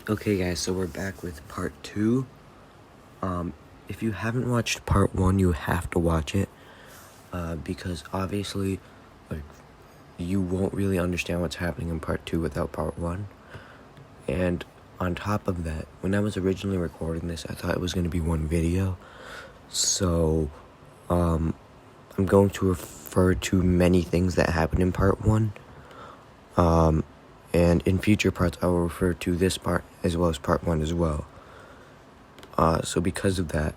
Okay guys, so we're back with part 2. If you haven't watched part 1, you have to watch it. Because obviously, like, you won't really understand what's happening in part 2 without part 1. And on top of that, when I was originally recording this, I thought it was going to be one video. So, I'm going to refer to many things that happened in part 1. And in future parts, I will refer to this part as well as part 1 as well. So because of that,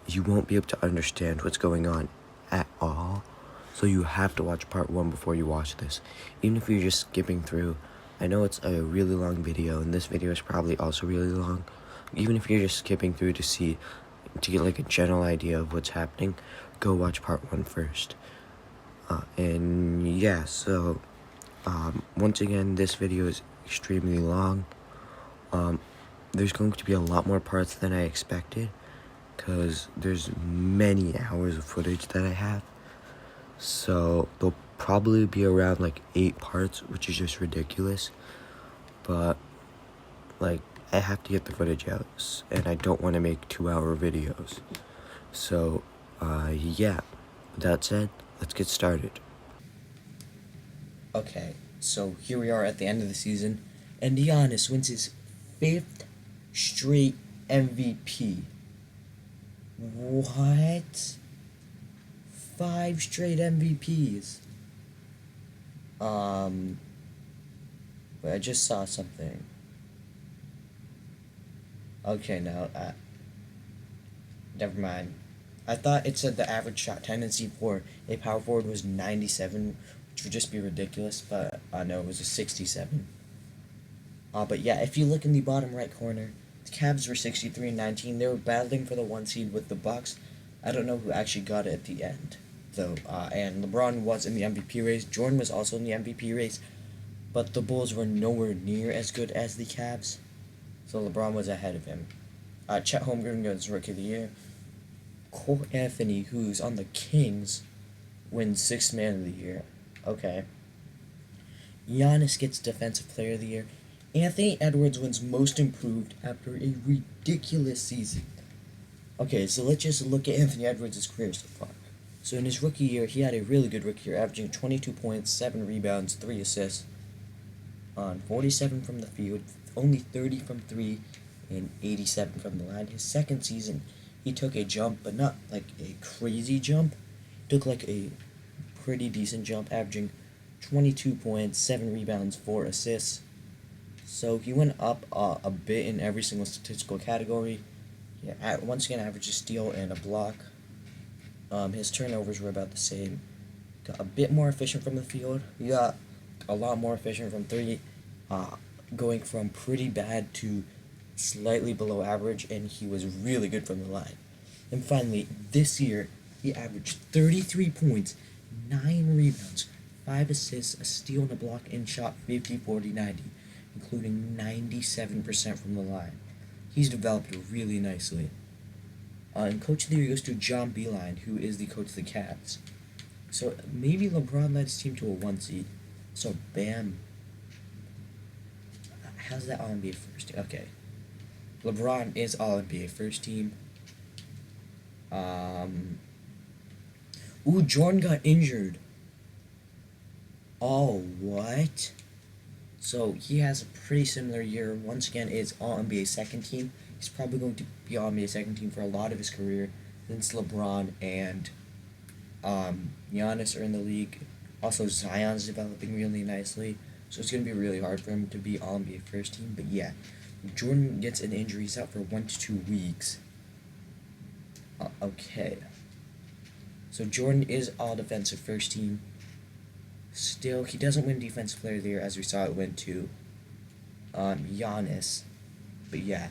you won't be able to understand what's going on at all. So you have to watch part 1 before you watch this. Even if you're just skipping through. I know it's a really long video, and this video is probably also really long. Even if you're just skipping through to get like a general idea of what's happening, go watch part 1 first. And yeah, so once again, this video is extremely long. There's going to be a lot more parts than I expected, because there's many hours of footage that I have. So there'll probably be around like 8 parts, which is just ridiculous. But like, I have to get the footage out, and I don't want to make 2-hour videos. So yeah, with that said, let's get started. Okay, so here we are at the end of the season, and Giannis wins his 5th straight MVP. What? 5 straight MVPs. But I just saw something. Okay, no, never mind. I thought it said the average shot tendency for a power forward was 97, which would just be ridiculous, but no, it was a 67. But yeah, if you look in the bottom right corner, the Cavs were 63-19. They were battling for the 1 seed with the Bucks. I don't know who actually got it at the end, though. And LeBron was in the MVP race. Jordan was also in the MVP race, but the Bulls were nowhere near as good as the Cavs, so LeBron was ahead of him. Chet Holmgren goes Rookie of the Year. Cole Anthony, who's on the Kings, wins 6th Man of the Year. Okay. Giannis gets Defensive Player of the Year. Anthony Edwards wins Most Improved after a ridiculous season. Okay, so let's just look at Anthony Edwards' career so far. So in his rookie year, he had a really good rookie year, averaging 22 points, 7 rebounds, 3 assists, on 47 from the field, only 30 from 3, and 87 from the line. His second season, he took a jump, but not like a crazy jump. He took like a pretty decent jump, averaging 22 points, 7 rebounds, 4 assists. So he went up a bit in every single statistical category. Yeah, once again, averaged a steal and a block. His turnovers were about the same. Got a bit more efficient from the field. He got a lot more efficient from 3, going from pretty bad to slightly below average, and he was really good from the line. And finally, this year, he averaged 33 points, 9 rebounds, 5 assists, a steal and a block, and shot 50-40-90, including 97% from the line. He's developed really nicely. And Coach of the Year goes to John Beilein, who is the coach of the Cavs. So maybe LeBron led his team to a 1 seed. So Bam. How's that All-NBA first team? Okay. LeBron is All-NBA first team. Ooh, Jordan got injured. Oh, what? So he has a pretty similar year. Once again, is All-NBA second team. He's probably going to be All-NBA second team for a lot of his career, since LeBron and Giannis are in the league. Also, Zion's developing really nicely, so it's going to be really hard for him to be All-NBA first team. But yeah, Jordan gets an injury. He's out for 1 to 2 weeks. Okay. So Jordan is All-Defensive first team. Still, he doesn't win Defensive Player of the Year, as we saw it went to Giannis. But yeah.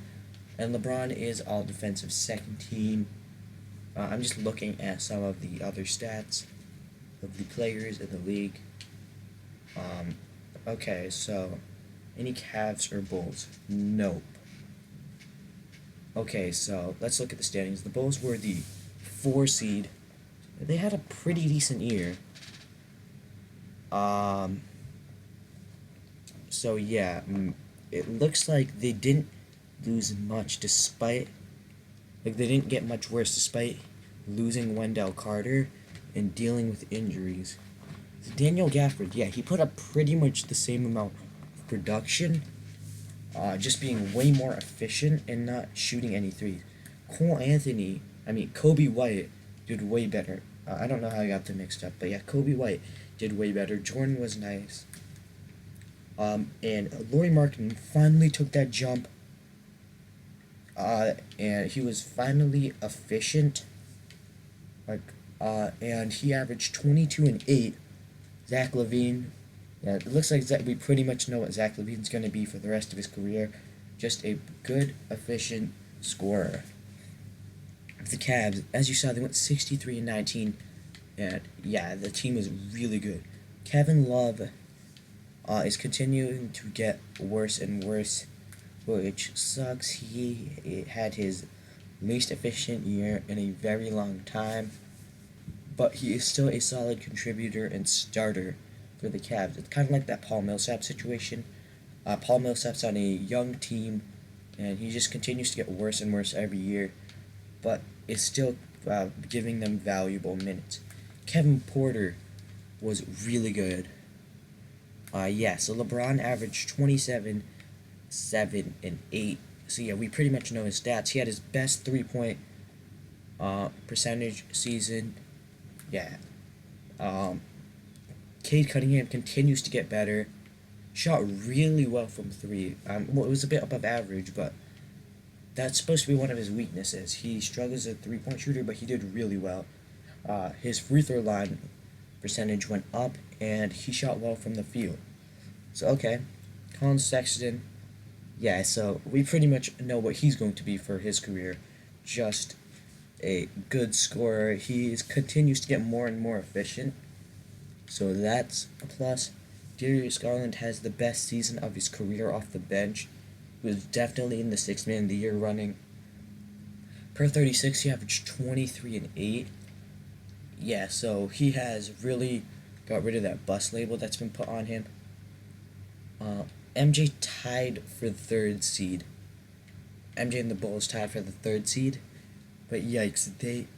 And LeBron is All-Defensive second team. I'm just looking at some of the other stats of the players in the league. Okay, so any Cavs or Bulls? Nope. Okay, so let's look at the standings. The Bulls were the 4 seed. They had a pretty decent year. So yeah, it looks like they didn't lose much despite, like, they didn't get much worse despite losing Wendell Carter and dealing with injuries. Daniel Gafford, yeah, he put up pretty much the same amount of production, just being way more efficient and not shooting any threes. Kobe White did way better. I don't know how I got them mixed up, but yeah, Kobe White did way better. Jordan was nice. And Lauri Markkanen finally took that jump, and he was finally efficient. And he averaged 22 and 8. Zach LaVine, yeah, it looks like we pretty much know what Zach LaVine's going to be for the rest of his career. Just a good, efficient scorer. The Cavs, as you saw, they went 63 and 19, and yeah, the team was really good. Kevin Love is continuing to get worse and worse, which sucks. He had his least efficient year in a very long time, but he is still a solid contributor and starter for the Cavs. It's kind of like that Paul Millsap situation. Paul Millsap's on a young team, and he just continues to get worse and worse every year, but is still giving them valuable minutes. Kevin Porter was really good. So LeBron averaged 27, 7, and 8. So yeah, we pretty much know his stats. He had his best three-point percentage season. Yeah. Cade Cunningham continues to get better. Shot really well from three. It was a bit above average, but that's supposed to be one of his weaknesses. He struggles as a three-point shooter, but he did really well. His free throw line percentage went up, and he shot well from the field. So, okay. Colin Sexton, yeah, so we pretty much know what he's going to be for his career. Just a good scorer. He continues to get more and more efficient, so that's a plus. Darius Garland has the best season of his career off the bench. He was definitely in the Sixth Man of the Year running. Per 36, he averaged 23 and 8. Yeah, so he has really got rid of that bust label that's been put on him. MJ tied for the third seed. MJ and the Bulls tied for the third seed. But yikes,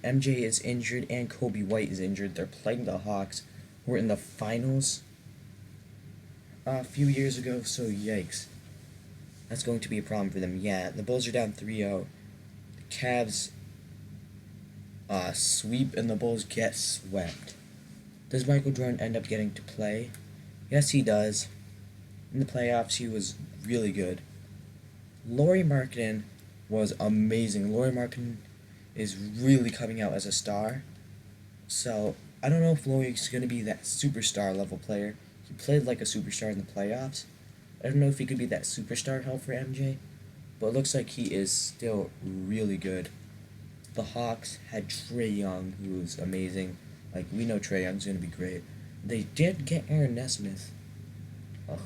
MJ is injured and Kobe White is injured. They're playing the Hawks, who were in the finals a few years ago, so yikes. That's going to be a problem for them. Yeah, the Bulls are down 3-0. The Cavs sweep and the Bulls get swept. Does Michael Jordan end up getting to play? Yes, he does. In the playoffs, he was really good. Lauri Markkanen was amazing. Lauri Markkanen is really coming out as a star. So, I don't know if Lauri's going to be that superstar level player. He played like a superstar in the playoffs. I don't know if he could be that superstar help for MJ, but it looks like he is still really good. The Hawks had Trae Young, who was amazing. Like, we know Trae Young's going to be great. They did get Aaron Nesmith,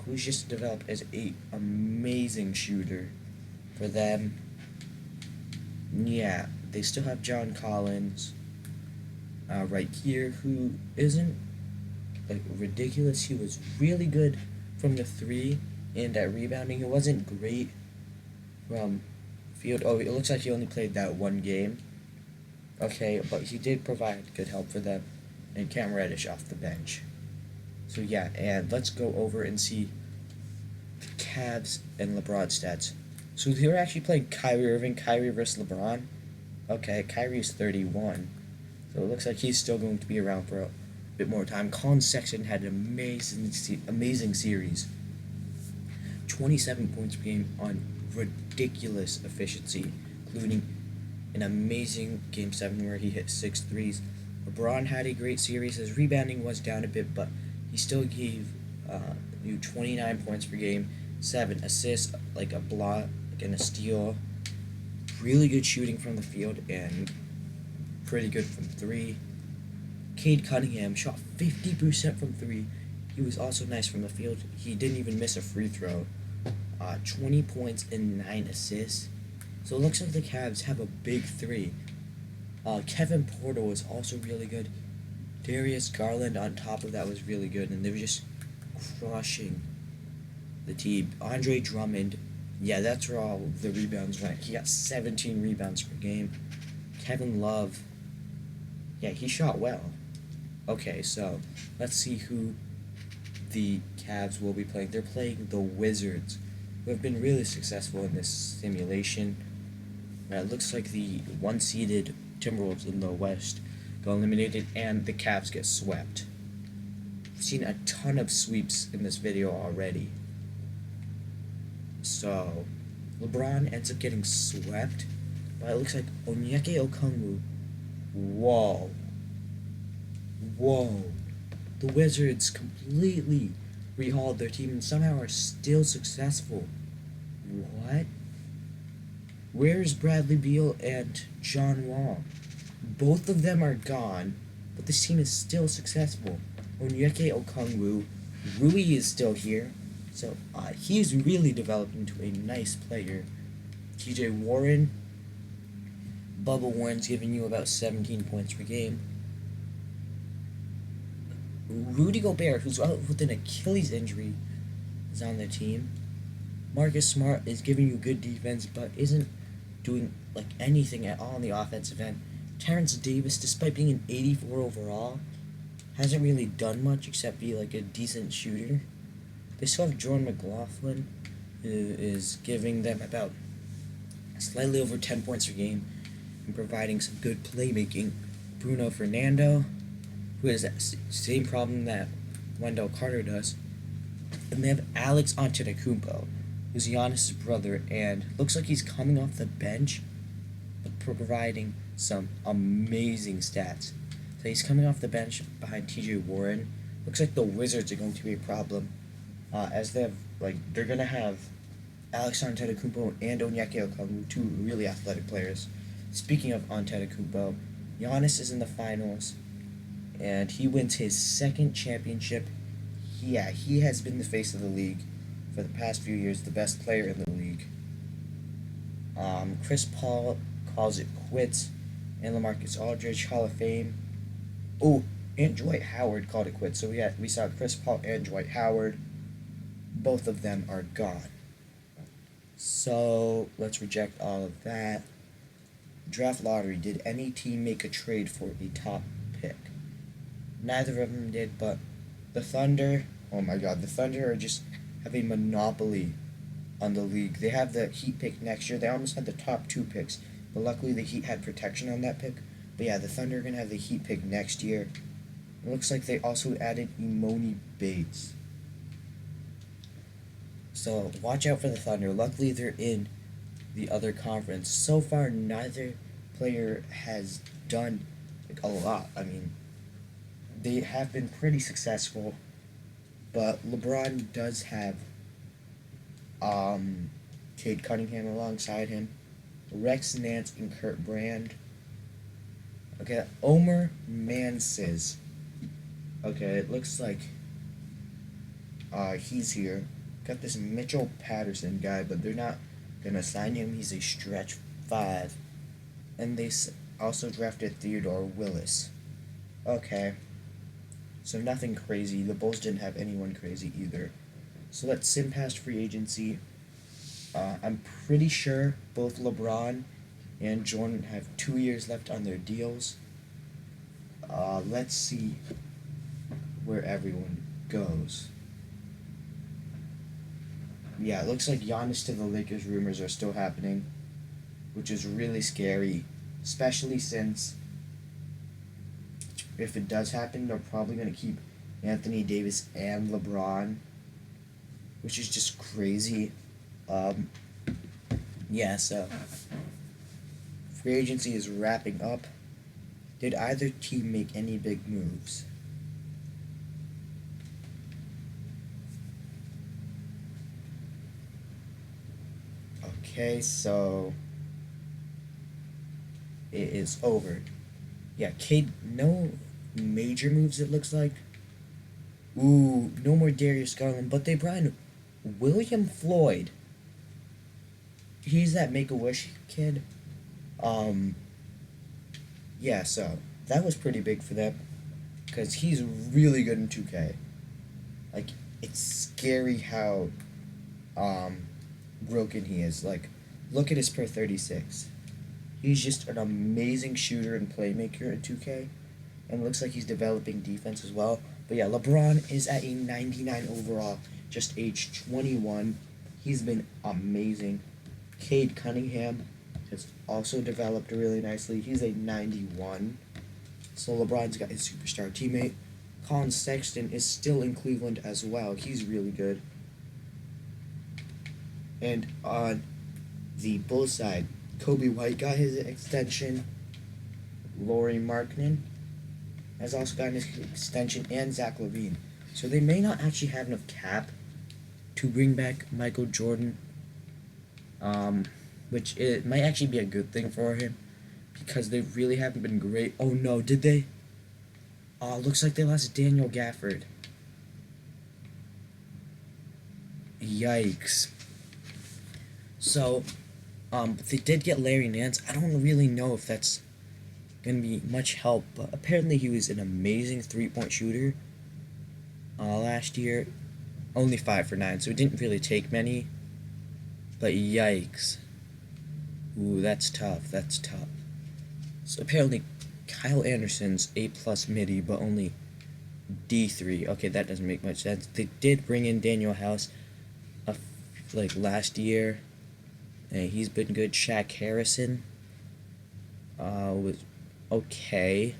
who's just developed as an amazing shooter for them. Yeah, they still have John Collins right here, who isn't ridiculous. He was really good from the three and at rebounding. He wasn't great from field. Oh, it looks like he only played that one game. Okay, but he did provide good help for them. And Cam Reddish off the bench. So yeah, and let's go over and see the Cavs and LeBron stats. So they were actually playing Kyrie Irving, Kyrie versus LeBron. Okay, Kyrie's 31. So it looks like he's still going to be around for a bit more time. Colin Sexton had an amazing series. 27 points per game on ridiculous efficiency, including an amazing Game 7 where he hit 6 threes. LeBron had a great series. His rebounding was down a bit, but he still gave you 29 points per game, 7 assists, like a block and a steal. Really good shooting from the field and pretty good from 3. Cade Cunningham shot 50% from 3. He was also nice from the field. He didn't even miss a free throw. 20 points and 9 assists. So it looks like the Cavs have a big 3. Kevin Porter was also really good. Darius Garland on top of that was really good, and they were just crushing the team. Andre Drummond Yeah, that's where all the rebounds went. He got 17 rebounds per game. Kevin Love, yeah, he shot well. Okay, so let's see who the Cavs will be playing. They're playing the Wizards, who have been really successful in this simulation. It looks like the one-seeded Timberwolves in the West go eliminated, and the Cavs get swept. I've seen a ton of sweeps in this video already. So, LeBron ends up getting swept, but it looks like Onyeka Okongwu. Whoa. Whoa. The Wizards completely rehauled their team and somehow are still successful. What? Where's Bradley Beal and John Wall? Both of them are gone, but this team is still successful. Onyeka Okongwu, Rui is still here, so he's really developed into a nice player. TJ Warren, Bubba Warren's giving you about 17 points per game. Rudy Gobert, who's out with an Achilles injury, is on the team. Marcus Smart is giving you good defense, but isn't doing like anything at all in the offensive end. Terrence Davis, despite being an 84 overall, hasn't really done much except be like a decent shooter. They still have Jordan McLaughlin, who is giving them about slightly over 10 points per game and providing some good playmaking. Bruno Fernando, who has that same problem that Wendell Carter does. And they have Alex Antetokounmpo, who's Giannis' brother, and looks like he's coming off the bench, but providing some amazing stats. So he's coming off the bench behind TJ Warren. Looks like the Wizards are going to be a problem, as they're going to have Alex Antetokounmpo and Onyeka Okongwu, two really athletic players. Speaking of Antetokounmpo, Giannis is in the finals, and he wins his second championship. Yeah, he has been the face of the league for the past few years, the best player in the league. Chris Paul calls it quits, and LaMarcus Aldridge, Hall of Fame. Oh, and Dwight Howard called it quits. So we saw Chris Paul and Dwight Howard. Both of them are gone. So let's reject all of that. Draft lottery. Did any team make a trade for a top pick? Neither of them did, but the Thunder, oh my god, the Thunder are just have a monopoly on the league. They have the Heat pick next year. They almost had the top 2 picks, but luckily the Heat had protection on that pick. But yeah, the Thunder are going to have the Heat pick next year. It looks like they also added Emoni Bates. So watch out for the Thunder. Luckily they're in the other conference. So far, neither player has done a lot. I mean, they have been pretty successful, but LeBron does have Cade Cunningham alongside him, Rex Nance and Kurt Brand. Okay, Omer Manses. Okay, it looks like he's here. Got this Mitchell Patterson guy, but they're not gonna sign him. He's a stretch 5. And they also drafted Theodore Willis. Okay. So nothing crazy. The Bulls didn't have anyone crazy either. So let's sim past free agency. I'm pretty sure both LeBron and Jordan have 2 years left on their deals. Let's see where everyone goes. Yeah, it looks like Giannis to the Lakers rumors are still happening, which is really scary, especially since if it does happen, they're probably going to keep Anthony Davis and LeBron, which is just crazy. Yeah, so free agency is wrapping up. Did either team make any big moves? Okay, so it is over. Yeah, Cade, no major moves it looks like. Ooh, no more Darius Garland, but they brought in William Floyd. He's that Make-A-Wish kid. Yeah, so that was pretty big for them, because he's really good in 2K. Like, it's scary how broken he is. Like, look at his per 36. He's just an amazing shooter and playmaker in 2K, and looks like he's developing defense as well. But yeah, LeBron is at a 99 overall, just age 21. He's been amazing. Cade Cunningham has also developed really nicely. He's a 91. So LeBron's got his superstar teammate. Colin Sexton is still in Cleveland as well. He's really good. And on the Bulls side, Kobe White got his extension. Lauri Markkanen has also gotten his extension, and Zach LaVine. So they may not actually have enough cap to bring back Michael Jordan, which it might actually be a good thing for him because they really haven't been great. Oh no, did they? Oh, looks like they lost Daniel Gafford. Yikes. So, they did get Larry Nance. I don't really know if that's going to be much help, but apparently he was an amazing three-point shooter last year. Only 5 for 9, so it didn't really take many. But yikes. Ooh, that's tough. That's tough. So apparently Kyle Anderson's A+ midi, but only D3. Okay, that doesn't make much sense. They did bring in Daniel House like last year, and he's been good. Shaq Harrison was okay.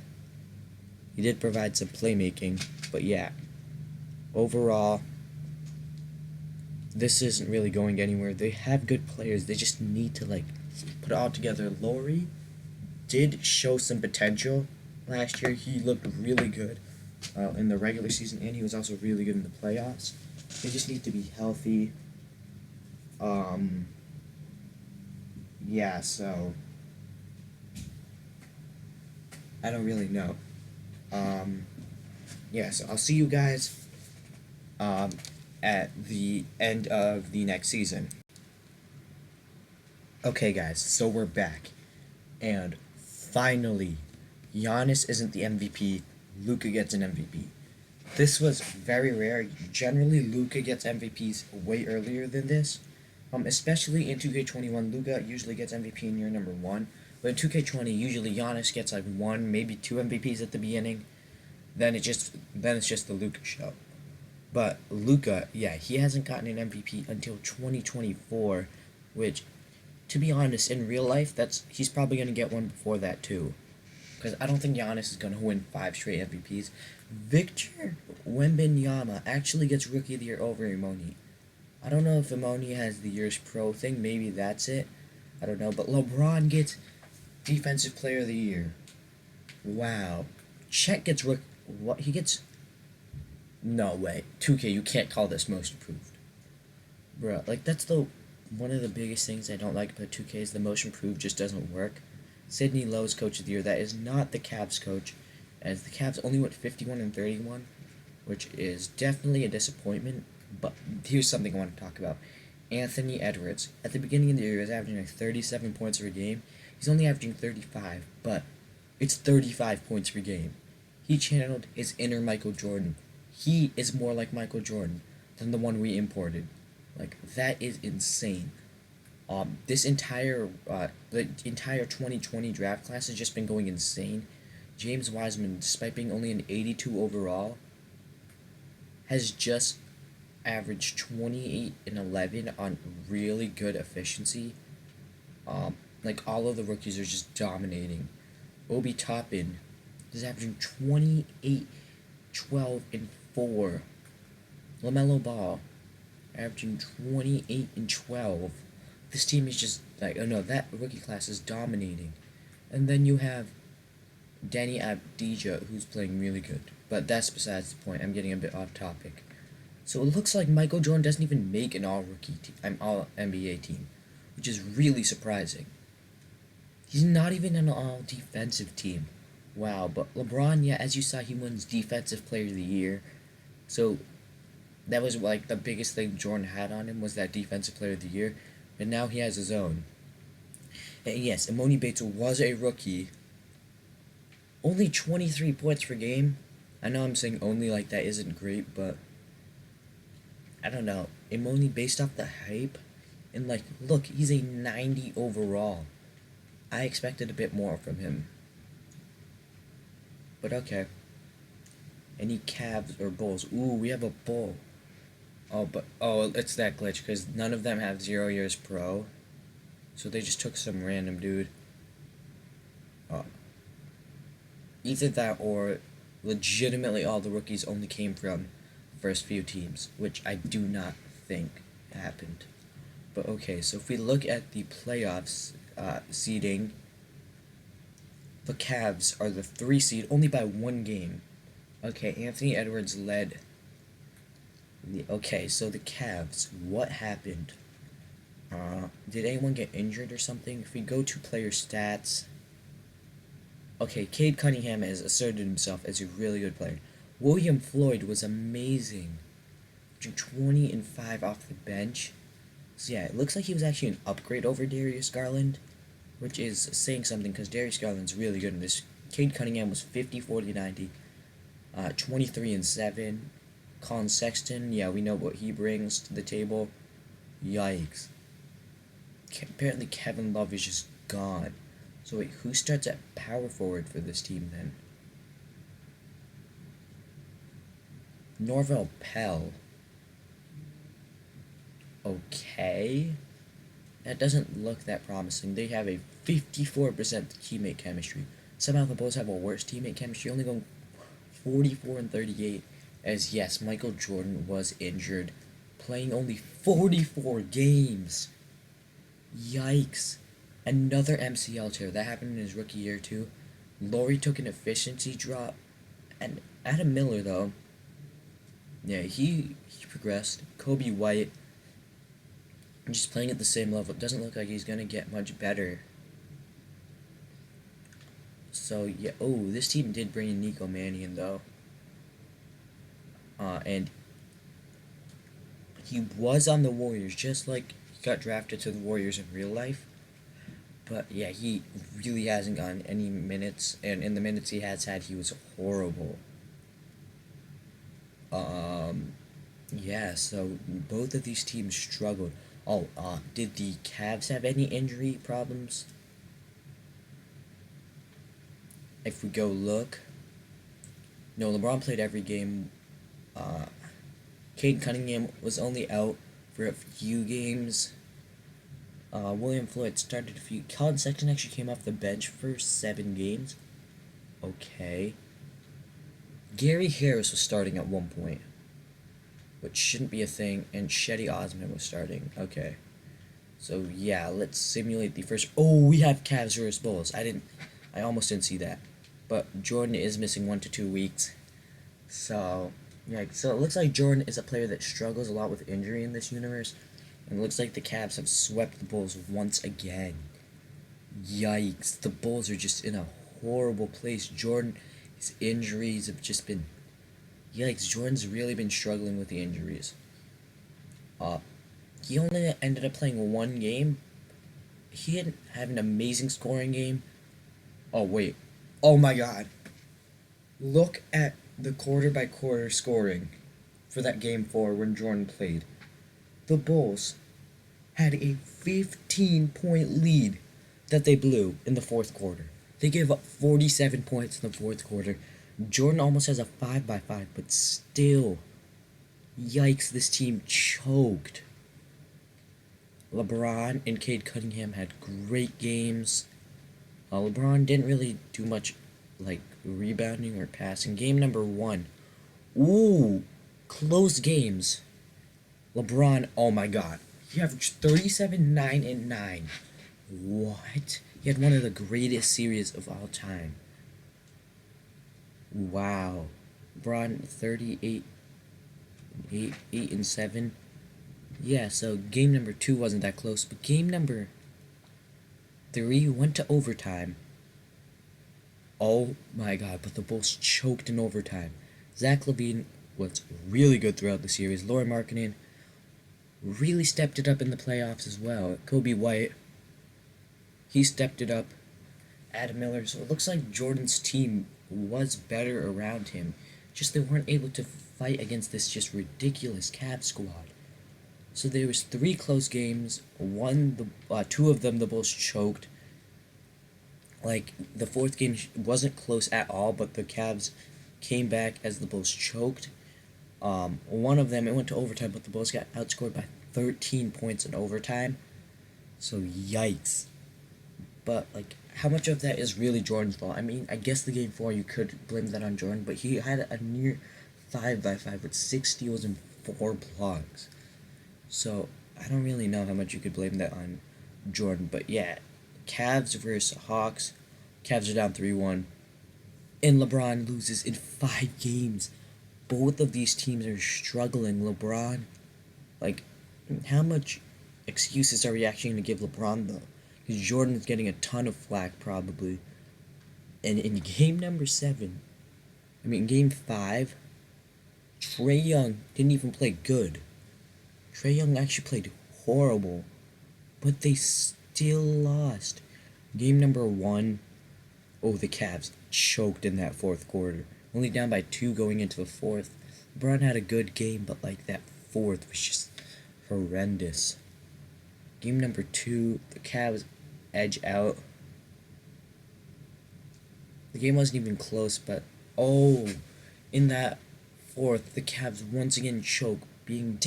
He did provide some playmaking, but yeah, overall, this isn't really going anywhere. They have good players. They just need to like put it all together. Lauri did show some potential last year. He looked really good in the regular season, and he was also really good in the playoffs. They just need to be healthy. Yeah, so I don't really know. Yeah, so I'll see you guys at the end of the next season. Okay, guys, so we're back. And finally, Giannis isn't the MVP. Luka gets an MVP. This was very rare. Generally, Luka gets MVPs way earlier than this. Especially in 2K21, Luka usually gets MVP in year number 1. But in 2K20, usually Giannis gets like 1, maybe 2 MVPs at the beginning. Then it's just the Luka show. But Luka, yeah, he hasn't gotten an MVP until 2024, which, to be honest, in real life, he's probably gonna get one before that too, because I don't think Giannis is gonna win 5 straight MVPs. Victor Wembanyama actually gets Rookie of the Year over Imoni. I don't know if Imoni has the year's pro thing. Maybe that's it. I don't know. But LeBron gets Defensive Player of the Year. Wow. Chet gets what he gets? No way. 2K, you can't call this most improved, bro. Like that's one of the biggest things I don't like about 2K is the most improved just doesn't work. Sidney Lowe's Coach of the Year. That is not the Cavs coach, as the Cavs only went 51-31, which is definitely a disappointment. But here's something I want to talk about. Anthony Edwards. At the beginning of the year, he was averaging like 37 points per game. He's only averaging 35, but it's 35 points per game. He channeled his inner Michael Jordan. He is more like Michael Jordan than the one we imported. Like, that is insane. The entire 2020 draft class has just been going insane. James Wiseman, despite being only an 82 overall, has just averaged 28 and 11 on really good efficiency. Like all of the rookies are just dominating. Obi Toppin is averaging 28, 12, and 4. LaMelo Ball averaging 28 and 12. This team is just like, oh no, that rookie class is dominating. And then you have Danny Abdija, who's playing really good. But that's besides the point. I'm getting a bit off topic. So it looks like Michael Jordan doesn't even make an all NBA team, which is really surprising. He's not even an all defensive team. Wow, but LeBron, yeah, as you saw, he wins Defensive Player of the Year. So that was like the biggest thing Jordan had on him was that Defensive Player of the Year, and now he has his own. And yes, Imoni Bates was a rookie. Only 23 points per game. I know I'm saying only like that isn't great, but I don't know. Imoni, based off the hype, And, like, look, he's a 90 overall. I expected a bit more from him. But okay. Any Cavs or Bulls? Ooh, we have a Bull. Oh, it's that glitch because none of them have 0 years pro. So they just took some random dude. Uh, Either that or legitimately all the rookies only came from the first few teams, which I do not think happened. But okay, so if we look at the playoffs seeding, the Cavs are the 3 seed only by 1 game. Okay, Anthony Edwards led. Okay, so the Cavs, what happened? Did anyone get injured or something? If we go to player stats, okay, Cade Cunningham has asserted himself as a really good player. William Floyd was amazing, 20 and 5 off the bench. So yeah, it looks like he was actually an upgrade over Darius Garland, which is saying something because Darius Garland's really good in this. Cade Cunningham was 50, 40, 90, 23 and 7. Colin Sexton, yeah, we know what he brings to the table. Yikes. Apparently Kevin Love is just gone. So wait, who starts at power forward for this team then? Norvell Pell. Okay. That doesn't look that promising. They have a 54% teammate chemistry. Somehow the Bulls have a worse teammate chemistry, only going 44 and 38. As yes, Michael Jordan was injured, playing only 44 games. Yikes. Another MCL tear. That happened in his rookie year too. Laurie took an efficiency drop. And Adam Miller though, yeah, he progressed. Kobe White, just playing at the same level. It doesn't look like he's gonna get much better. So yeah, oh, this team did bring in Nico Mannion though. And he was on the Warriors, just like he got drafted to the Warriors in real life. But yeah, he really hasn't gotten any minutes, and in the minutes he has had, he was horrible. Yeah, so both of these teams struggled. Oh, did the Cavs have any injury problems? If we go look, no, LeBron played every game. Cade Cunningham was only out for a few games. William Floyd started a few. Colin Sexton actually came off the bench for 7 games. Okay. Gary Harris was starting at one point, which shouldn't be a thing, and Shetty Osman was starting. Okay. So yeah, let's simulate the first. Oh, we have Cavs versus Bulls. I almost didn't see that, but Jordan is missing 1 to 2 weeks. So yeah, so it looks like Jordan is a player that struggles a lot with injury in this universe, and it looks like the Cavs have swept the Bulls once again. Yikes! The Bulls are just in a horrible place. Jordan, his injuries have just been. Yikes! Jordan's really been struggling with the injuries. He only ended up playing 1 game. He didn't have an amazing scoring game. Oh wait! Oh my God! Look at the quarter by quarter scoring for that game 4 when Jordan played. The Bulls had a 15-point lead that they blew in the 4th quarter. They gave up 47 points in the 4th quarter. Jordan almost has a 5 by 5, but still, yikes, this team choked. LeBron and Cade Cunningham had great games. LeBron didn't really do much like rebounding or passing. Game number 1. Ooh, close games. LeBron, oh my God. He averaged 37, 9, and 9. What? He had one of the greatest series of all time. Wow. LeBron, 38, 8 and 7. Yeah, so game number 2 wasn't that close, but game number 3 went to overtime. Oh my God, but the Bulls choked in overtime. Zach LaVine was really good throughout the series. Lauri Markkanen really stepped it up in the playoffs as well. Kobe White, he stepped it up. Adam Miller, so it looks like Jordan's team was better around him. Just they weren't able to fight against this just ridiculous Cavs squad. So there was three close games. Two of them the Bulls choked. Like the fourth game wasn't close at all, but the Cavs came back as the Bulls choked. One of them it went to overtime, but the Bulls got outscored by 13 points in overtime. So yikes. But like, how much of that is really Jordan's fault? I mean, I guess the game four you could blame that on Jordan, but he had a near 5-by-5 with 6 steals and 4 blocks. So I don't really know how much you could blame that on Jordan. But yeah, Cavs versus Hawks. Cavs are down 3-1. And LeBron loses in 5 games. Both of these teams are struggling. LeBron, like, how much excuses are we actually going to give LeBron, though? Because Jordan's getting a ton of flack, probably. And in game number 7, in game 5, Trae Young didn't even play good. Trae Young actually played horrible. But they still lost. Game number 1, the Cavs choked in that fourth quarter. Only down by 2 going into the fourth. LeBron had a good game, but like that fourth was just horrendous. Game number 2, the Cavs edge out. The game wasn't even close, but in that fourth, the Cavs once again choke, being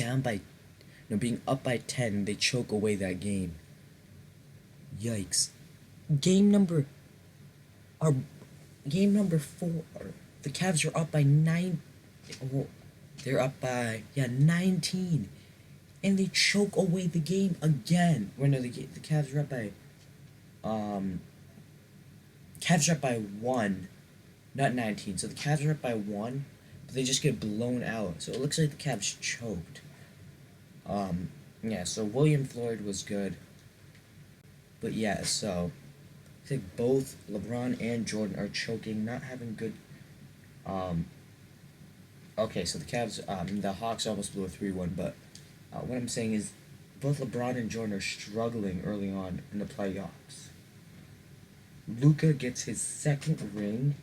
up by 10. They choke away that game. Yikes! Game number 4, the Cavs are up by 9. They're up by 19, and they choke away the game again. The Cavs are up by Cavs are up by 1, not 19. So the Cavs are up by 1, but they just get blown out. So it looks like the Cavs choked. So William Floyd was good. But yeah, so I think both LeBron and Jordan are choking, not having good. Okay, so the Hawks almost blew a 3-1, but what I'm saying is both LeBron and Jordan are struggling early on in the playoffs. Luka gets his second ring,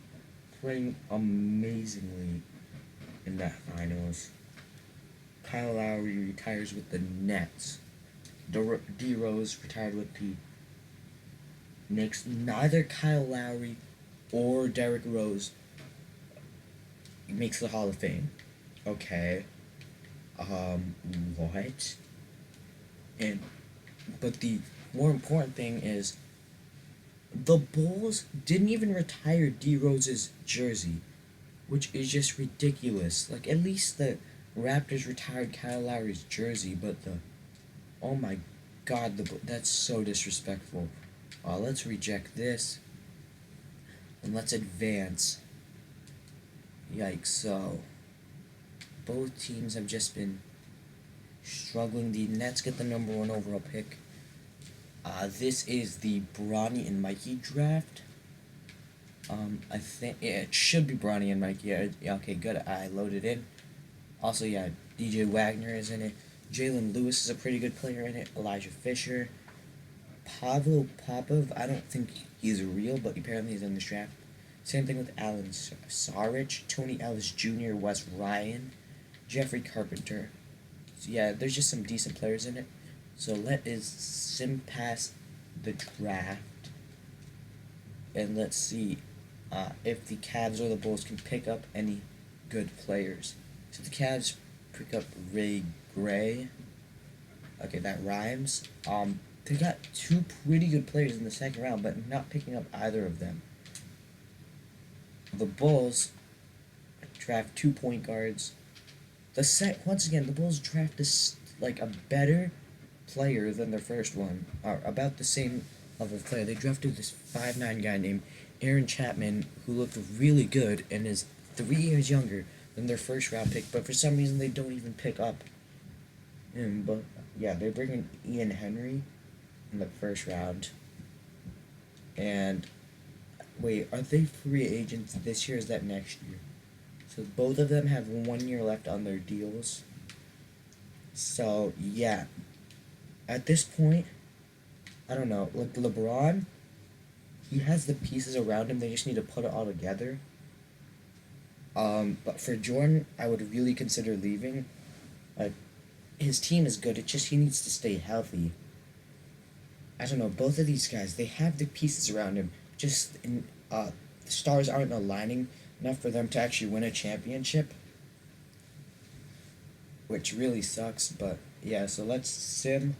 playing amazingly in that finals. Kyle Lowry retires with the Nets. D Rose retired with the Knicks. Neither Kyle Lowry or Derrick Rose makes the Hall of Fame. Okay. What? But the more important thing is the Bulls didn't even retire D Rose's jersey, which is just ridiculous. Like, at least the Raptors retired Kyle Lowry's jersey, but oh my god, that's so disrespectful. Let's reject this, and let's advance. Yikes, so both teams have just been struggling. The Nets get the number 1 overall pick. This is the Bronny and Mikey draft. I think it should be Bronny and Mikey. Okay, good. I loaded in. Also, DJ Wagner is in it. Jalen Lewis is a pretty good player in it. Elijah Fisher. Pavel Popov, I don't think he's real, but apparently he's in this draft. Same thing with Alan Sarich, Tony Ellis Jr., Wes Ryan, Jeffrey Carpenter. So there's just some decent players in it. So let us sim past the draft, and let's see if the Cavs or the Bulls can pick up any good players. So the Cavs pick up Ray Gray. Okay, that rhymes. They got 2 pretty good players in the second round, but not picking up either of them. The Bulls draft 2 point guards. Once again, the Bulls draft a better player than their first one, or about the same level of player. They drafted this 5'9" guy named Aaron Chapman, who looked really good and is 3 years younger than their first round pick, but for some reason they don't even pick up him. But they're bringing Ian Henry in the first round. And wait, are they free agents this year or is that next year? So both of them have 1 year left on their deals. So at this point, I don't know. Like LeBron, he has the pieces around him. They just need to put it all together. But for Jordan, I would really consider leaving. Like, his team is good. It's just he needs to stay healthy. I don't know. Both of these guys, they have the pieces around him. Just the stars aren't aligning enough for them to actually win a championship, which really sucks. But yeah, so let's sim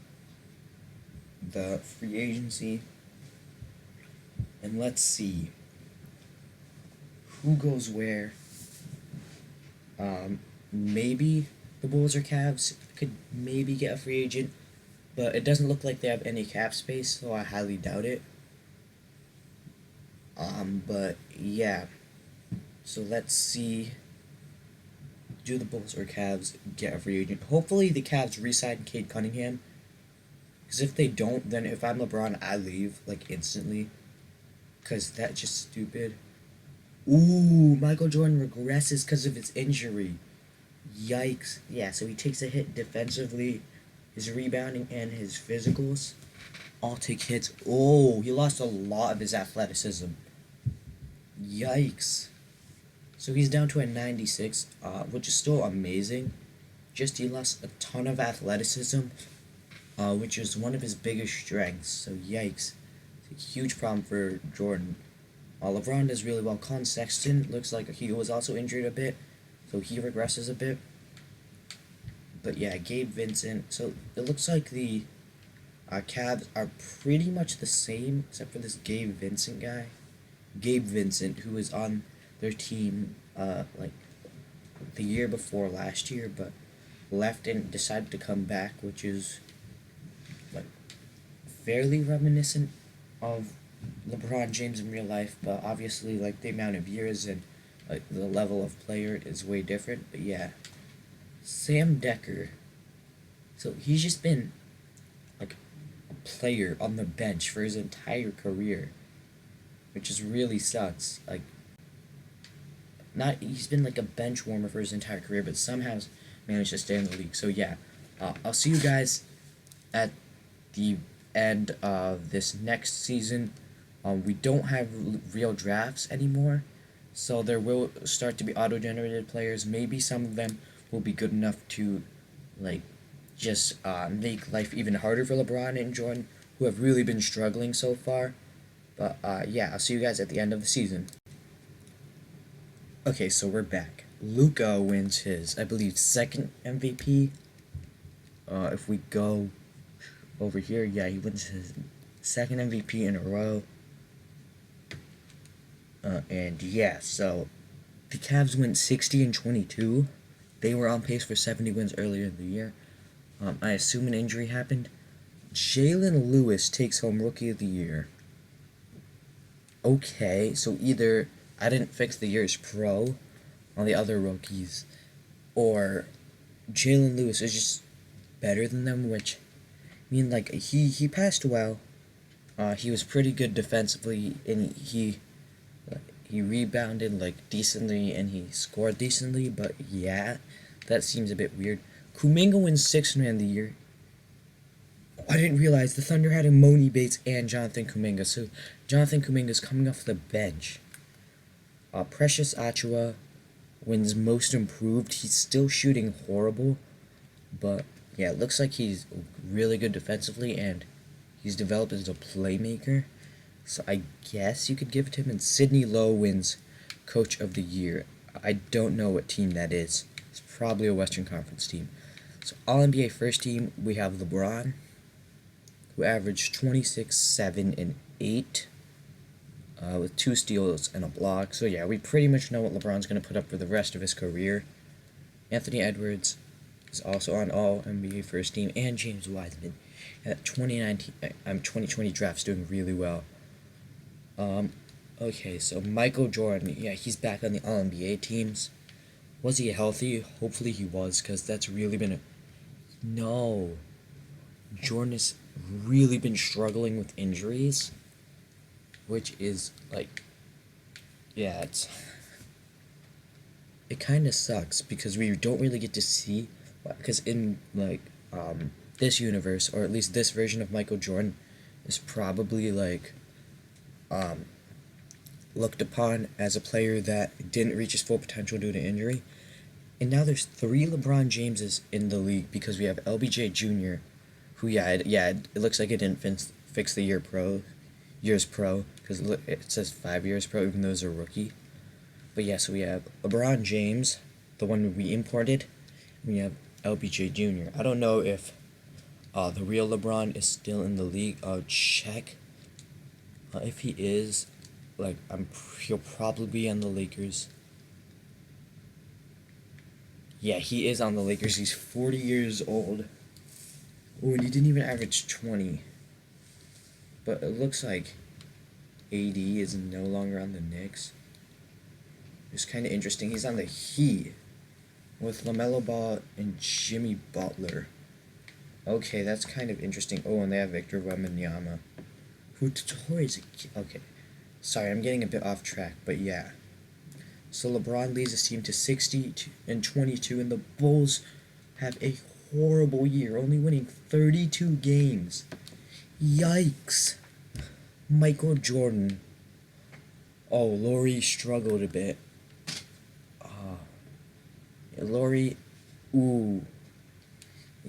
the free agency and let's see who goes where. Maybe the Bulls or Cavs could maybe get a free agent, but it doesn't look like they have any cap space, so I highly doubt it. But yeah, so let's see. Do the Bulls or Cavs get a free agent? Hopefully the Cavs re-sign Cade Cunningham, because if they don't, then if I'm LeBron, I leave like instantly, because that's just stupid. Ooh, Michael Jordan regresses because of his injury. Yikes. Yeah, so he takes a hit defensively, his rebounding, and his physicals all take hits. Oh, he lost a lot of his athleticism. Yikes. So he's down to a 96, which is still amazing. Just he lost a ton of athleticism, which is one of his biggest strengths. So yikes. It's a huge problem for Jordan. LeBron does really well. Colin Sexton looks like he was also injured a bit, so he regresses a bit. But yeah, Gabe Vincent. So it looks like the Cavs are pretty much the same, except for this Gabe Vincent guy. Gabe Vincent, who was on their team like the year before last year, but left and decided to come back, which is like fairly reminiscent of LeBron James in real life, but obviously like the amount of years and like the level of player is way different. But yeah, Sam Decker. So he's just been like a player on the bench for his entire career, which is really sucks. Like not he's been like a bench warmer for his entire career, but somehow managed to stay in the league. So yeah, I'll see you guys at the end of this next season. We don't have real drafts anymore, so there will start to be auto-generated players. Maybe some of them will be good enough to, like, just make life even harder for LeBron and Jordan, who have really been struggling so far. But yeah, I'll see you guys at the end of the season. Okay, so we're back. Luka wins his, I believe, second MVP. If we go over here, yeah, he wins his second MVP in a row. And yeah, so the Cavs went 60-22. They were on pace for 70 wins earlier in the year. I assume an injury happened. Jalen Lewis takes home Rookie of the Year. Okay, so either I didn't fix the year's pro on the other rookies, or Jalen Lewis is just better than them, which I mean, like he passed well. He was pretty good defensively, and he rebounded like decently, and he scored decently. But yeah, that seems a bit weird. Kuminga wins Sixth Man of the Year. I didn't realize the Thunder had Imoni Bates and Jonathan Kuminga, so Jonathan Kuminga is coming off the bench. Precious Achua wins Most Improved. He's still shooting horrible, but yeah, it looks like he's really good defensively, and he's developed as a playmaker. So I guess you could give it to him. And Sidney Lowe wins Coach of the Year. I don't know what team that is. It's probably a Western Conference team. So All-NBA first team, we have LeBron, who averaged 26, 7, and 8 with 2 steals and a block. So yeah, we pretty much know what LeBron's going to put up for the rest of his career. Anthony Edwards is also on All-NBA first team, and James Wiseman at 2020 draft's doing really well. Okay, so Michael Jordan, yeah, he's back on the All-NBA teams. Was he healthy? Hopefully he was, because that's really been a... No. Jordan has really been struggling with injuries, which is, like... Yeah, it kind of sucks, because we don't really get to see... Because in, like, this universe, or at least this version of Michael Jordan, is probably, like... looked upon as a player that didn't reach his full potential due to injury. And now there's three LeBron Jameses in the league because we have LBJ Jr., who it looks like it didn't fix the years pro because it says 5 years pro even though it's a rookie. But yeah, so we have LeBron James, the one we imported, and we have LBJ Jr. I don't know if the real LeBron is still in the league. I'll check. If he is, like he'll probably be on the Lakers. Yeah, he is on the Lakers. He's 40 years old. Oh, and he didn't even average 20. But it looks like AD is no longer on the Knicks. It's kind of interesting. He's on the Heat with LaMelo Ball and Jimmy Butler. Okay, that's kind of interesting. Oh, and they have Victor Wembanyama, who tore his... Okay, sorry, I'm getting a bit off track, but yeah. So LeBron leads his team to 60-22, and the Bulls have a horrible year, only winning 32 games. Yikes. Michael Jordan. Oh, Laurie struggled a bit. Laurie, ooh.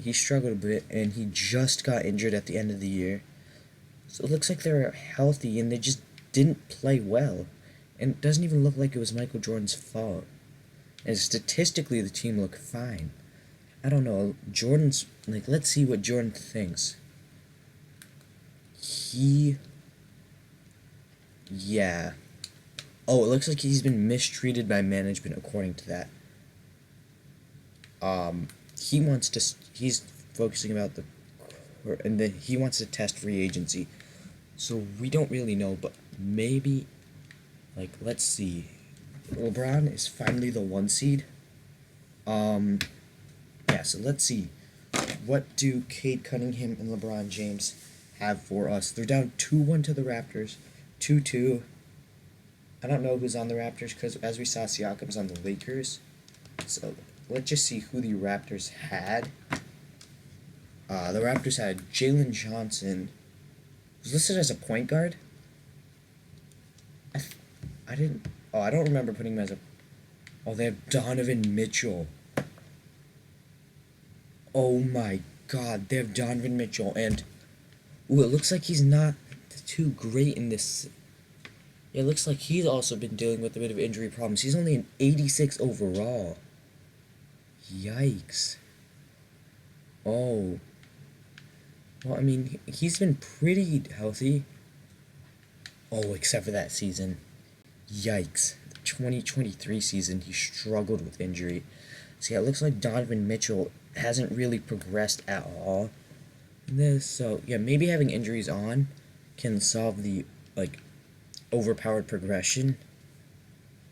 He struggled a bit, and he just got injured at the end of the year. So it looks like they're healthy, and they just didn't play well. And it doesn't even look like it was Michael Jordan's fault. And statistically, the team looked fine. I don't know. Jordan's... Like, let's see what Jordan thinks. Yeah. Oh, it looks like he's been mistreated by management, according to that. He's focusing about and then he wants to test free agency. So we don't really know, but maybe, like, let's see. LeBron is finally the 1 seed. Yeah, so let's see. What do Cade Cunningham and LeBron James have for us? They're down 2-1 to the Raptors. 2-2. I don't know who's on the Raptors because, as we saw, Siakam's on the Lakers. So let's just see who the Raptors had. The Raptors had Jalen Johnson, who's listed as a point guard. I don't remember putting him as a... Oh, they have Donovan Mitchell. Oh my god, they have Donovan Mitchell, and... Ooh, it looks like he's not too great in this... It looks like he's also been dealing with a bit of injury problems. He's only an 86 overall. Yikes. Oh. Well, I mean, he's been pretty healthy. Oh, except for that season. Yikes. The 2023 season, he struggled with injury. So yeah, it looks like Donovan Mitchell hasn't really progressed at all. So, yeah, maybe having injuries on can solve the, like, overpowered progression.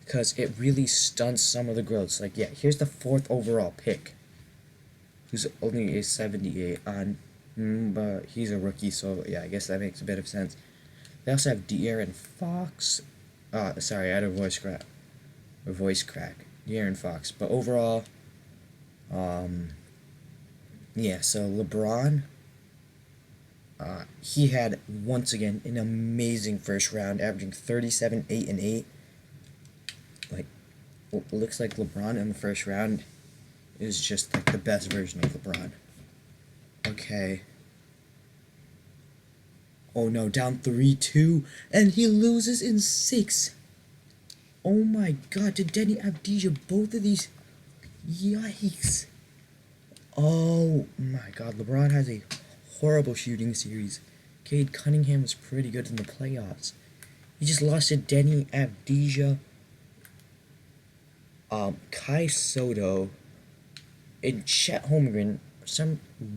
Because it really stunts some of the growths. Like, yeah, here's the 4th overall pick, who's only a 78 on, but he's a rookie, so yeah, I guess that makes a bit of sense. They also have De'Aaron Fox. Sorry, I had a voice crack. De'Aaron Fox. But overall, yeah, so LeBron, he had, once again, an amazing first round, averaging 37, 8, and 8. Like, looks like LeBron in the first round is just like the best version of LeBron. Okay. Oh no, down 3-2, and he loses in 6. Oh my god, did Denny Avdija both of these? Yikes. Oh my god, LeBron has a horrible shooting series. Cade Cunningham was pretty good in the playoffs. He just lost to Denny Avdija, Kai Soto, and Chet Holmgren.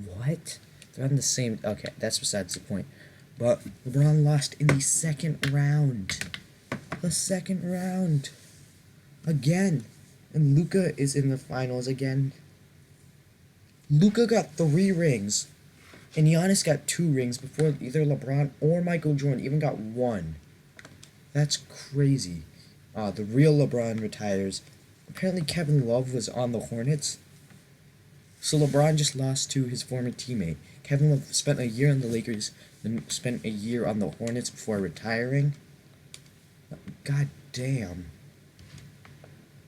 What? They're on the same... Okay, that's besides the point. But LeBron lost in the second round. The second round. Again. And Luka is in the finals again. Luka got 3 rings. And Giannis got 2 rings before either LeBron or Michael Jordan even got 1. That's crazy. The real LeBron retires. Apparently Kevin Love was on the Hornets. So LeBron just lost to his former teammate. Kevin Love spent a year on the Lakers, then spent a year on the Hornets before retiring. God damn.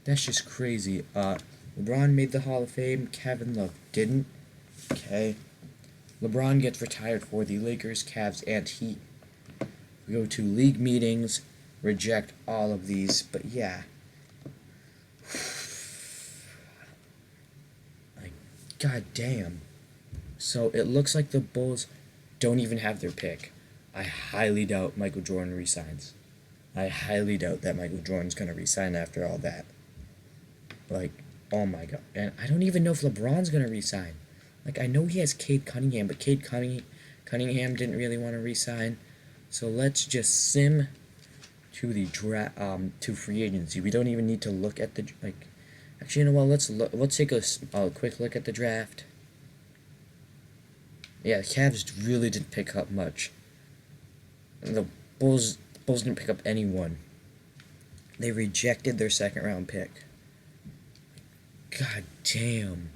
That's just crazy. LeBron made the Hall of Fame. Kevin Love didn't. Okay. LeBron gets retired for the Lakers, Cavs, and Heat. We go to league meetings, reject all of these, but yeah. Like, god damn. So it looks like the Bulls don't even have their pick. I highly doubt Michael Jordan resigns. I highly doubt that Michael Jordan's gonna resign after all that. Like, oh my god. And I don't even know if LeBron's gonna resign. Like, I know he has Cade Cunningham, but Cunningham didn't really want to resign. So let's just sim to the to free agency. We don't even need to look at the like. Actually, you know what? Let's take a quick look at the draft. Yeah, the Cavs really didn't pick up much. The Bulls didn't pick up anyone. They rejected their second round pick. God damn.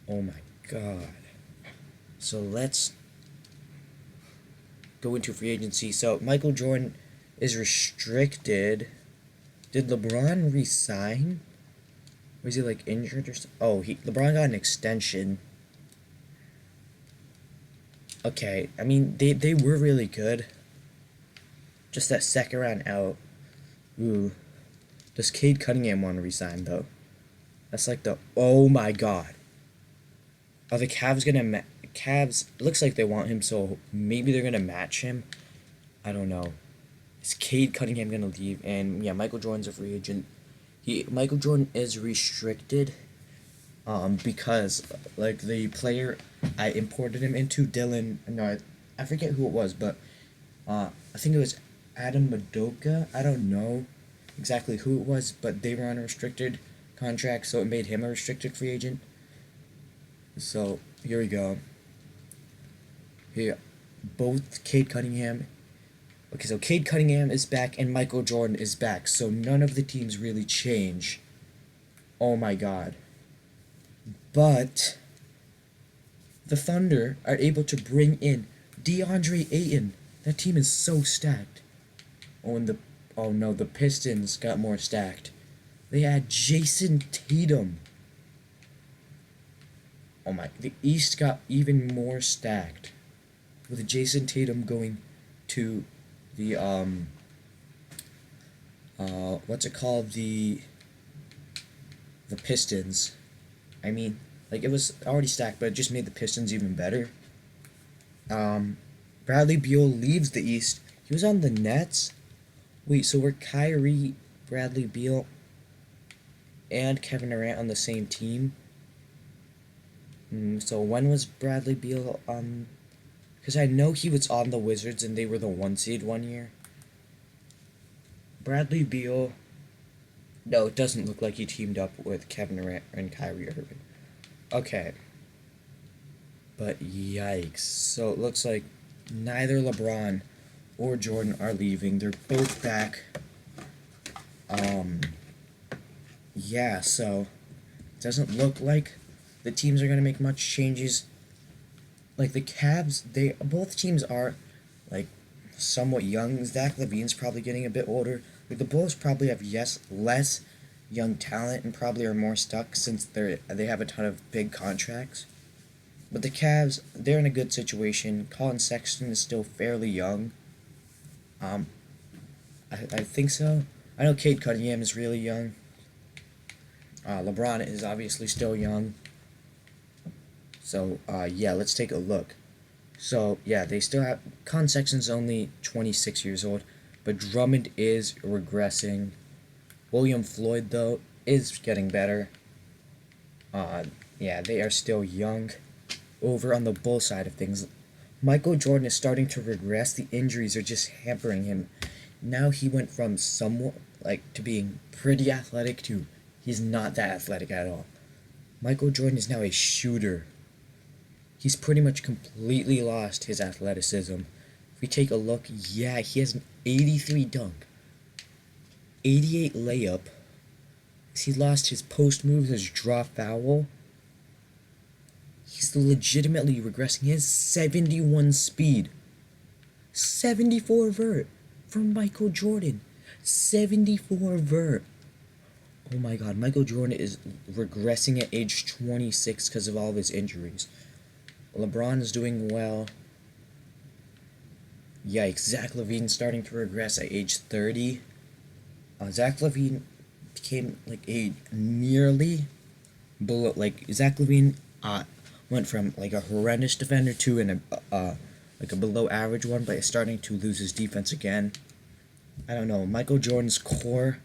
Oh my god. So let's go into free agency. So Michael Jordan is restricted. Did LeBron resign? Was he like injured or something? Oh, LeBron got an extension. Okay, I mean they were really good. Just that second round out. Ooh. Does Cade Cunningham want to resign though? That's like the oh my god. Are the Cavs gonna Cavs looks like they want him, so maybe they're gonna match him. I don't know. Is Cade Cunningham gonna leave? And yeah, Michael Jordan's a free agent. Michael Jordan is restricted, because like the player I imported him into, Dylan. No, I forget who it was, but I think it was Adam Madoka. I don't know exactly who it was, but they were on a restricted contract, so it made him a restricted free agent. So here we go. Here, both Cade Cunningham. Okay, so Cade Cunningham is back and Michael Jordan is back. So none of the teams really change. Oh my god. But the Thunder are able to bring in DeAndre Ayton. That team is so stacked. Oh no, the Pistons got more stacked. They had Jason Tatum. Oh my, the East got even more stacked. With Jason Tatum going to the, what's it called? The Pistons. I mean, like, it was already stacked, but it just made the Pistons even better. Bradley Beal leaves the East. He was on the Nets. Wait, so were Kyrie, Bradley Beal, and Kevin Durant on the same team? So when was Bradley Beal, because I know he was on the Wizards and they were the 1 seed one year. Bradley Beal, no, it doesn't look like he teamed up with Kevin Durant and Kyrie Irving. Okay. But yikes. So it looks like neither LeBron or Jordan are leaving. They're both back. Yeah, so it doesn't look like the teams are going to make much changes. Like the Cavs, both teams are like somewhat young. Zach LaVine's probably getting a bit older. Like the Bulls probably have less young talent and probably are more stuck since they have a ton of big contracts. But the Cavs, they're in a good situation. Colin Sexton is still fairly young. I think so. I know Cade Cunningham is really young. LeBron is obviously still young. So, yeah, let's take a look. So, yeah, they still have... Colin Sexton's only 26 years old, but Drummond is regressing. William Floyd, though, is getting better. Yeah, they are still young. Over on the Bull side of things, Michael Jordan is starting to regress. The injuries are just hampering him. Now he went from somewhat, to being pretty athletic to he's not that athletic at all. Michael Jordan is now a shooter. He's pretty much completely lost his athleticism. If we take a look, yeah, he has an 83 dunk, 88 layup. He lost his post move, his draw foul. He's legitimately regressing. He has 71 speed. 74 vert from Michael Jordan. 74 vert. Oh my god, Michael Jordan is regressing at age 26 because of all of his injuries. LeBron is doing well. Yikes, Zach LaVine starting to regress at age 30. Zach LaVine became like a nearly below, like Zach LaVine went from like a horrendous defender to like a below average one, but is starting to lose his defense again. I don't know. Michael Jordan's core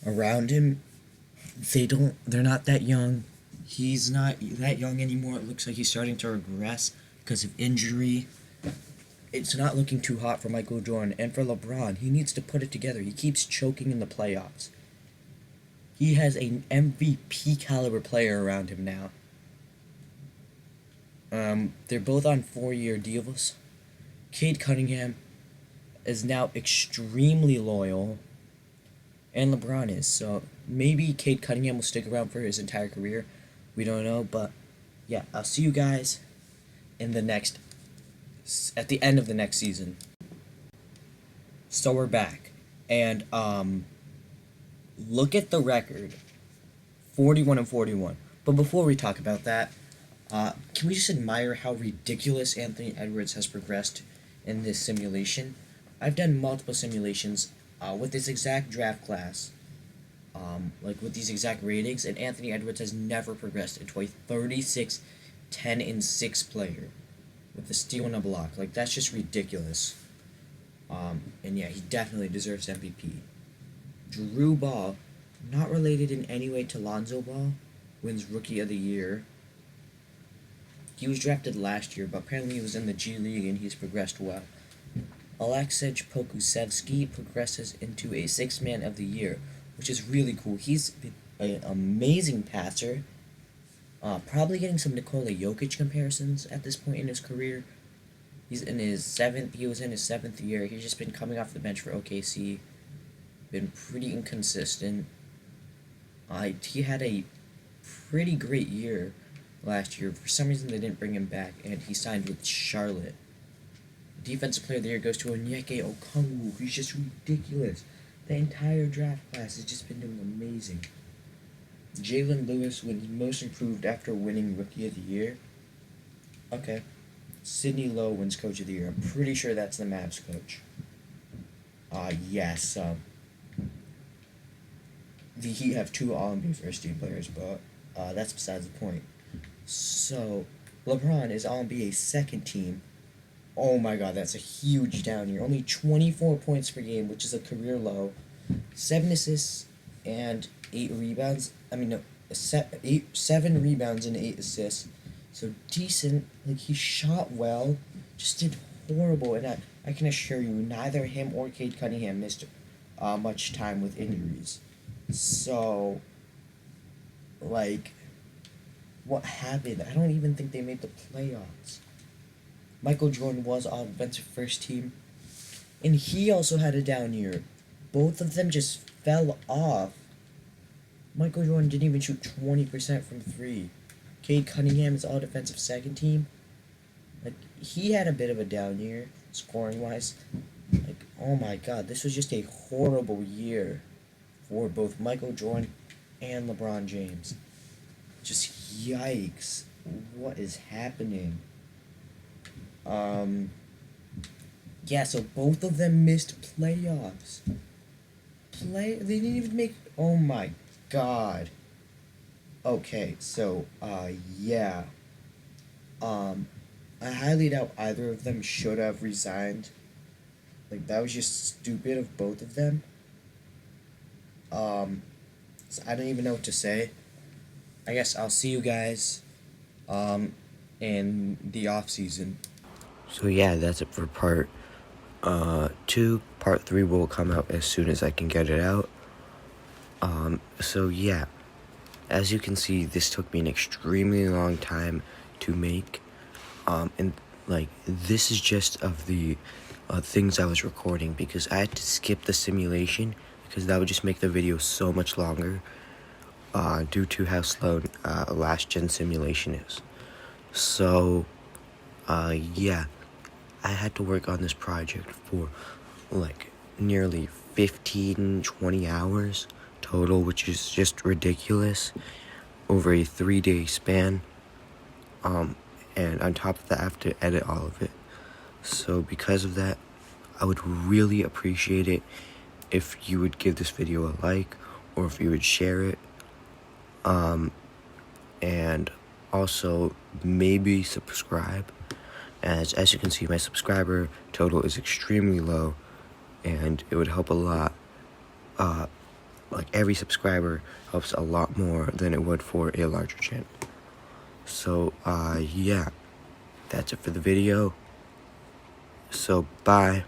around him, they're not that young. He's not that young anymore. It looks like he's starting to regress because of injury. It's not looking too hot for Michael Jordan. And for LeBron, he needs to put it together. He keeps choking in the playoffs. He has an MVP caliber player around him now. They're both on 4-year deals. Cade Cunningham is now extremely loyal, and LeBron is. So maybe Cade Cunningham will stick around for his entire career. We don't know, but yeah, I'll see you guys at the end of the next season. So we're back, and look at the record, 41-41. But before we talk about that, can we just admire how ridiculous Anthony Edwards has progressed in this simulation? I've done multiple simulations with this exact draft class, like with these exact ratings, and Anthony Edwards has never progressed into a 36, 10, and 6 player with a steal and a block. Like, that's just ridiculous. And yeah, he definitely deserves MVP. Drew Ball, not related in any way to Lonzo Ball, wins Rookie of the Year. He was drafted last year, but apparently he was in the G League and he's progressed well. Alexej Pokusevsky progresses into a 6th Man of the Year, which is really cool. He's an amazing passer. Probably getting some Nikola Jokic comparisons at this point in his career. He was in his 7th year. He's just been coming off the bench for OKC. Been pretty inconsistent. He had a pretty great year last year. For some reason, they didn't bring him back, and he signed with Charlotte. Defensive Player of the Year goes to Onyeka Okongwu. He's just ridiculous. The entire draft class has just been doing amazing. Jalen Lewis wins Most Improved after winning Rookie of the Year. Okay. Sidney Lowe wins Coach of the Year. I'm pretty sure that's the Mavs coach. Yes. The Heat have 2 All-NBA first-team players, but that's besides the point. So, LeBron is All-NBA second team. Oh my god, that's a huge down year. Only 24 points per game, which is a career low. 7 assists and 8 rebounds. 7 rebounds and 8 assists. So decent. Like, he shot well, just did horrible. And I can assure you, neither him or Cade Cunningham missed much time with injuries. So, like, what happened? I don't even think they made the playoffs. Michael Jordan was offensive first team, and he also had a down year. Both of them just fell off. Michael Jordan didn't even shoot 20% from 3. Cade Cunningham is all defensive second team. Like, he had a bit of a down year, scoring wise. Like, oh my god, this was just a horrible year for both Michael Jordan and LeBron James. Just yikes. What is happening? Yeah, so both of them missed playoffs. They didn't even make, oh my god. Okay, so, yeah. I highly doubt either of them should have resigned. Like, that was just stupid of both of them. So I don't even know what to say. I guess I'll see you guys, in the off season. So yeah, that's it for part 2. Part 3 will come out as soon as I can get it out. So yeah, as you can see, this took me an extremely long time to make. And like, this is just of the things I was recording, because I had to skip the simulation because that would just make the video so much longer, due to how slow last gen simulation is. So yeah, I had to work on this project for like nearly 15-20 hours total, which is just ridiculous, over a 3-day span. And on top of that, I have to edit all of it. So because of that, I would really appreciate it if you would give this video a like, or if you would share it. And also maybe subscribe. As you can see, my subscriber total is extremely low, and it would help a lot. Like every subscriber helps a lot more than it would for a larger channel. So yeah, that's it for the video. So bye.